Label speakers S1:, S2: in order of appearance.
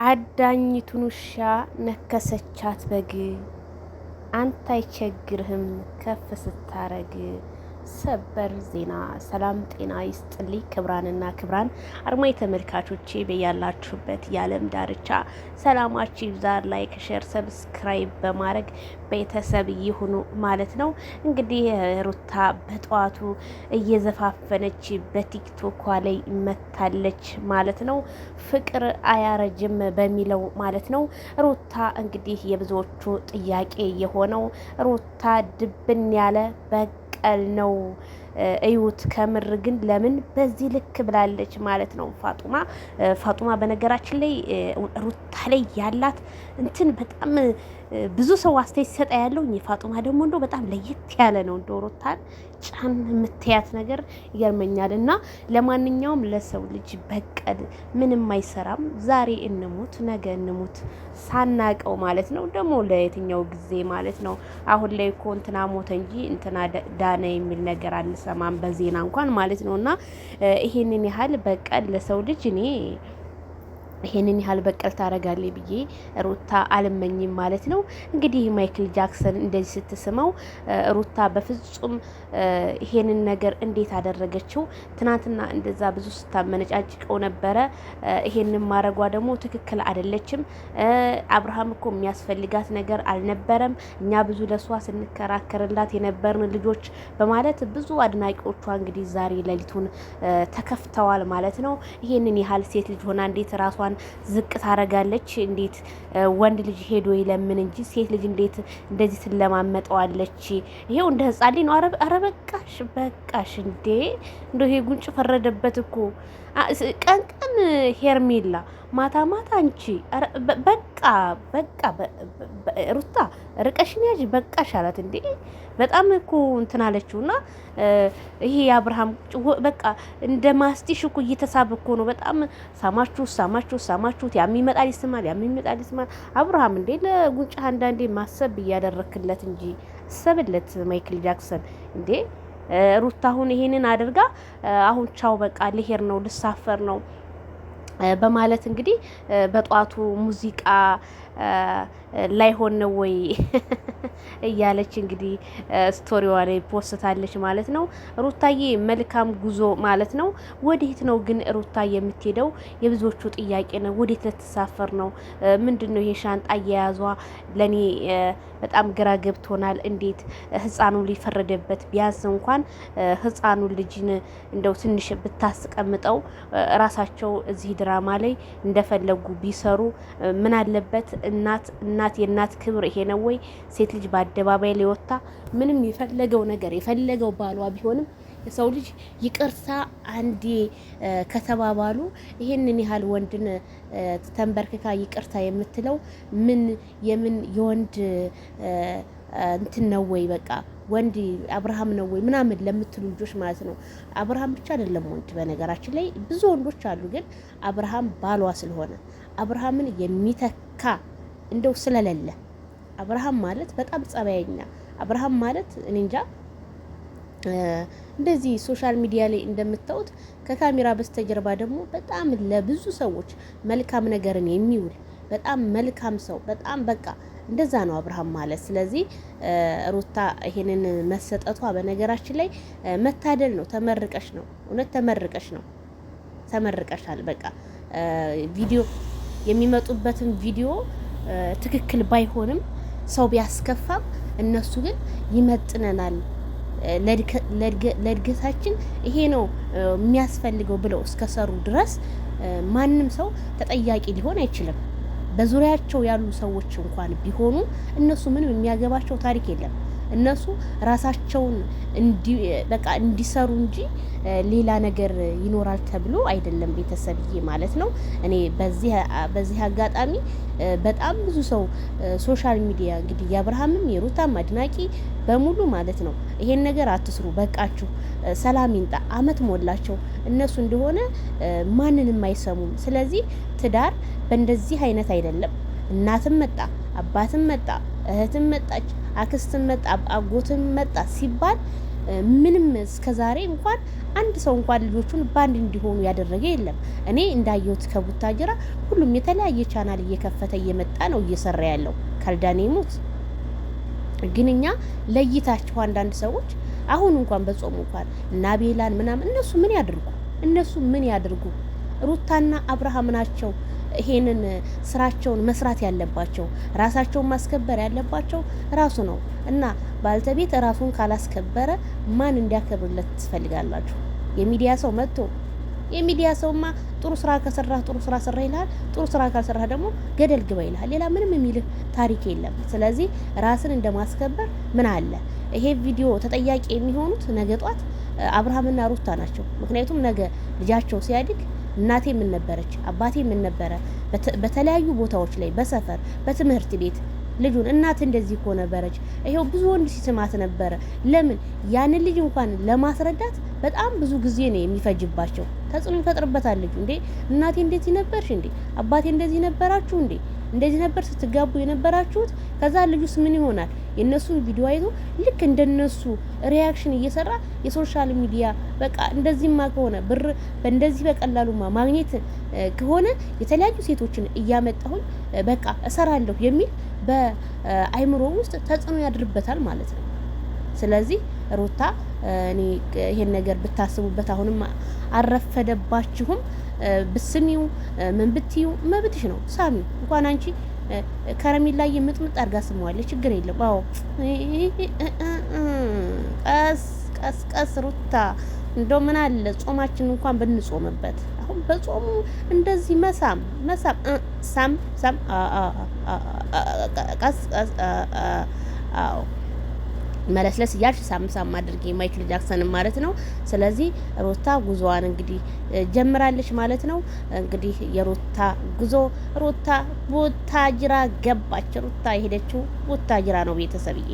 S1: አዳኝቱን ውሻ ነከሰቻት በግ አንተ አይቸግርህም ከፍ ስታረግ። ሰበር ዜና። ሰላም ጤና ይስጥልኝ ክብራንና ክብራን አድማጭ ተመልካቾቼ በያላችሁበት የዓለም ዳርቻ ሰላማችሁ ይብዛ። ላይክ፣ ሼር፣ ሰብስክራይብ በማድረግ ቤተሰብ ይሁኑ ማለት ነው። እንግዲህ ሩታ በጠዋቱ እየዘፋፈነች በቲክቶኳ ላይ መታለች ማለት ነው። ፍቅር አያረጅም በሚለው ማለት ነው። ሩታ እንግዲህ የብዙዎቹ ጥያቄ የሆነው ሩታ ድብን ያለ በቀል ነው እዩት። ከምር ግን ለምን በዚህ ልክ ብላለች ማለት ነው። ፋጡማ በነገራችን ላይ ሩታ ላይ ያላት እንትን በጣም ብዙ ሰው አስተያየት ሲሰጣ ያለው ፋጡማ ደግሞ እንደው በጣም ለየት ያለ ነው። እንደው ሩታን ጫን የምትያት ነገር ይገርመኛል። እና ለማንኛውም ለሰው ልጅ በቀል ምንም አይሰራም። ዛሬ እንሙት ነገ እንሙት ሳናቀው ማለት ነው። ደግሞ ለየትኛው ጊዜ ማለት ነው። አሁን ላይ እኮ እንትና ሞተ እንጂ እንትና ዳነ የሚል ነገር አንሰማም በዜና እንኳን ማለት ነው። እና ይሄንን ያህል በቀል ለሰው ልጅ እኔ ይሄንን ያህል በቀል ታደርጋለች ብዬ ሩታ አልመኝም ማለት ነው። እንግዲህ ማይክል ጃክሰን እንደዚህ ስትስመው ሩታ በፍጹም ይሄንን ነገር እንዴት አደረገችው? ትናንትና እንደዛ ብዙ ስታመነጫጭቀው ነበረ። ይሄንን ማድረጓ ደግሞ ትክክል አይደለችም። አብርሃም እኮ የሚያስፈልጋት ነገር አልነበረም። እኛ ብዙ ለሷ ስንከራከርላት የነበርን ልጆች በማለት ብዙ አድናቂዎቿ እንግዲህ ዛሬ ሌሊቱን ተከፍተዋል ማለት ነው። ይሄንን ያህል ሴት ልጅ ሆና እንዴት ራሷን ዝቅ ታረጋለች? እንዴት ወንድ ልጅ ሄዶ ይለምን እንጂ ሴት ልጅ እንዴት እንደዚህ ትለማመጠዋለች? ይሄው እንደ ህጻን ልጅ ነው። አረ በቃሽ እንዴ! እንደው ይሄ ጉንጭ ፈረደበት እኮ። ቀን ቀን ሄርሜላ ማታ ማታ አንቺ በቃ ሩታ ርቀሽን ያዥ በቃሽ አላት እንዴ! በጣም እኮ እንትን አለችውና ይሄ የአብርሃም በቃ እንደ ማስቲሽ እኮ እየተሳበ እኮ ነው። በጣም ሳማችሁት ያም ይመጣል ይስማል። አብርሃም እንዴ ለጉንጫ አንዳንዴ ማሰብ እያደረክለት እንጂ ሰብለት ማይክል ጃክሰን እንዴ። ሩታ አሁን ይሄንን አድርጋ አሁን ቻው በቃ ልሄድ ነው ልሳፈር ነው በማለት እንግዲህ በጧቱ ሙዚቃ ላይሆን ነው ወይ እያለች እንግዲህ ስቶሪዋ ላይ ፖስታለች ማለት ነው። ሩታዬ መልካም ጉዞ ማለት ነው። ወዴት ነው ግን ሩታ የምትሄደው? የብዙዎቹ ጥያቄ ነው። ወዴት ልትሳፈር ነው? ምንድነው ይሄ ሻንጣ እየያዟ? ለኔ በጣም ግራ ገብቶናል። እንዴት ህፃኑ ሊፈረደበት ቢያንስ እንኳን ህፃኑ ልጅን እንደው ትንሽ ብታስቀምጠው ራሳቸው እዚህ ድራማ ላይ እንደፈለጉ ቢሰሩ ምን አለበት? እናት የእናት ክብር ይሄ ነው ወይ? ሴት ልጅ በአደባባይ ላይ ወጣ ምንም የፈለገው ነገር የፈለገው ባሏ ቢሆንም የሰው ልጅ ይቅርታ አንዴ ከተባባሉ ይሄንን ያህል ወንድን ተንበርክካ ይቅርታ የምትለው ምን የወንድ እንትን ነው ወይ? በቃ ወንድ አብርሃም ነው ወይ ምናምን ለምትሉ ልጆች ማለት ነው። አብርሃም ብቻ አይደለም ወንድ፣ በነገራችን ላይ ብዙ ወንዶች አሉ። ግን አብርሃም ባሏ ስለሆነ አብርሃምን የሚተካ እንደው ስለሌለ አብርሃም ማለት በጣም ጸባየኛ አብርሃም ማለት እኔ እንጃ። እንደዚህ ሶሻል ሚዲያ ላይ እንደምታዩት ከካሜራ በስተጀርባ ደግሞ በጣም ለብዙ ሰዎች መልካም ነገርን የሚውል በጣም መልካም ሰው በጣም በቃ እንደዛ ነው አብርሃም ማለት። ስለዚህ ሩታ ይሄንን መሰጠቷ በነገራችን ላይ መታደል ነው። ተመርቀሽ ነው፣ እውነት ተመርቀሻል። በቃ ቪዲዮ የሚመጡበትን ቪዲዮ ትክክል ባይሆንም ሰው ቢያስከፋም እነሱ ግን ይመጥነናል ለእድገታችን ይሄ ነው የሚያስፈልገው ብለው እስከሰሩ ድረስ ማንም ሰው ተጠያቂ ሊሆን አይችልም። በዙሪያቸው ያሉ ሰዎች እንኳን ቢሆኑ እነሱ ምንም የሚያገባቸው ታሪክ የለም። እነሱ ራሳቸውን በቃ እንዲሰሩ እንጂ ሌላ ነገር ይኖራል ተብሎ አይደለም ቤተሰብዬ ማለት ነው። እኔ በዚህ አጋጣሚ በጣም ብዙ ሰው ሶሻል ሚዲያ እንግዲህ የአብርሃምም የሩታም አድናቂ በሙሉ ማለት ነው ይሄን ነገር አትስሩ፣ በቃችሁ፣ ሰላም ይምጣ፣ አመት ሞላቸው እነሱ እንደሆነ ማንንም አይሰሙም። ስለዚህ ትዳር በእንደዚህ አይነት አይደለም። እናትም መጣ፣ አባትም መጣ፣ እህትም መጣች፣ አክስትም መጣ፣ አጎትም መጣ ሲባል ምንም እስከዛሬ እንኳን አንድ ሰው እንኳን ልጆቹን ባንድ እንዲሆኑ ያደረገ የለም። እኔ እንዳየሁት ከቡታጅራ ሁሉም የተለያየ ቻናል እየከፈተ እየመጣ ነው እየሰራ ያለው ካልዳኔ ሞት። ግን እኛ ለይታችሁ አንዳንድ ሰዎች አሁን እንኳን በጾሙ እንኳን እና ቤላን ምናምን እነሱ ምን ያድርጉ? ሩታና አብርሃም ናቸው ይሄንን ስራቸውን መስራት ያለባቸው። ራሳቸውን ማስከበር ያለባቸው ራሱ ነው። እና ባልተቤት ራሱን ካላስከበረ ማን እንዲያከብርለት ትፈልጋላችሁ? የሚዲያ ሰው መጥቶ የሚዲያ ሰውማ ጥሩ ስራ ከሰራህ ጥሩ ስራ ሰራ ይልሃል፣ ጥሩ ስራ ካልሰራህ ደግሞ ገደል ግባ ይልሃል። ሌላ ምንም የሚልህ ታሪክ የለም። ስለዚህ ራስን እንደማስከበር ምን አለ። ይሄ ቪዲዮ ተጠያቂ የሚሆኑት ነገ ጧት አብርሃምና ሩታ ናቸው። ምክንያቱም ነገ ልጃቸው ሲያድግ እናቴ ምን ነበረች፣ አባቴ ምን ነበረ፣ በተለያዩ ቦታዎች ላይ በሰፈር በትምህርት ቤት ልጁን እናት እንደዚህ እኮ ነበረች፣ ይሄው ብዙ ወንድ ሲስማት ነበረ። ለምን ያንን ልጅ እንኳን ለማስረዳት በጣም ብዙ ጊዜ ነው የሚፈጅባቸው። ተጽዕኖ ይፈጥርበታል ልጁ። እንዴ እናቴ እንደዚህ ነበርሽ እንዴ፣ አባቴ እንደዚህ ነበራችሁ እንዴ፣ እንደዚህ ነበር ስትጋቡ የነበራችሁት። ከዛ ልጁስ ምን ይሆናል? የነሱን ቪዲዮ አይቶ ልክ እንደነሱ ሪያክሽን እየሰራ የሶሻል ሚዲያ በቃ እንደዚህማ ከሆነ ብር በእንደዚህ በቀላሉማ ማግኘት ከሆነ የተለያዩ ሴቶችን እያመጣሁኝ በቃ እሰራለሁ የሚል በአይምሮ ውስጥ ተጽዕኖ ያድርበታል ማለት ነው። ስለዚህ ሩታ እኔ ይሄን ነገር ብታስቡበት አሁንም አረፈደባችሁም። ብስሚው ምን ብትዩ መብትሽ ነው። ሳሚው እንኳን አንቺ ከረሜላ የምጥምጥ አድርጋ ስመዋለች፣ ችግር የለም። አዎ ቀስ ሩታ እንደው ምን አለ ጾማችን እንኳን ብንጾምበት። አሁን በጾሙ እንደዚህ መሳም ሳም ቀስ አዎ መለስለስ እያልሽ ሳም አድርጌ ማይክል ጃክሰን ማለት ነው። ስለዚህ ሩታ ጉዞዋን እንግዲህ ጀምራለች ማለት ነው። እንግዲህ የሩታ ጉዞ ሩታ ቡታጅራ ገባች። ሩታ የሄደችው ቡታጅራ ነው ቤተሰብዬ።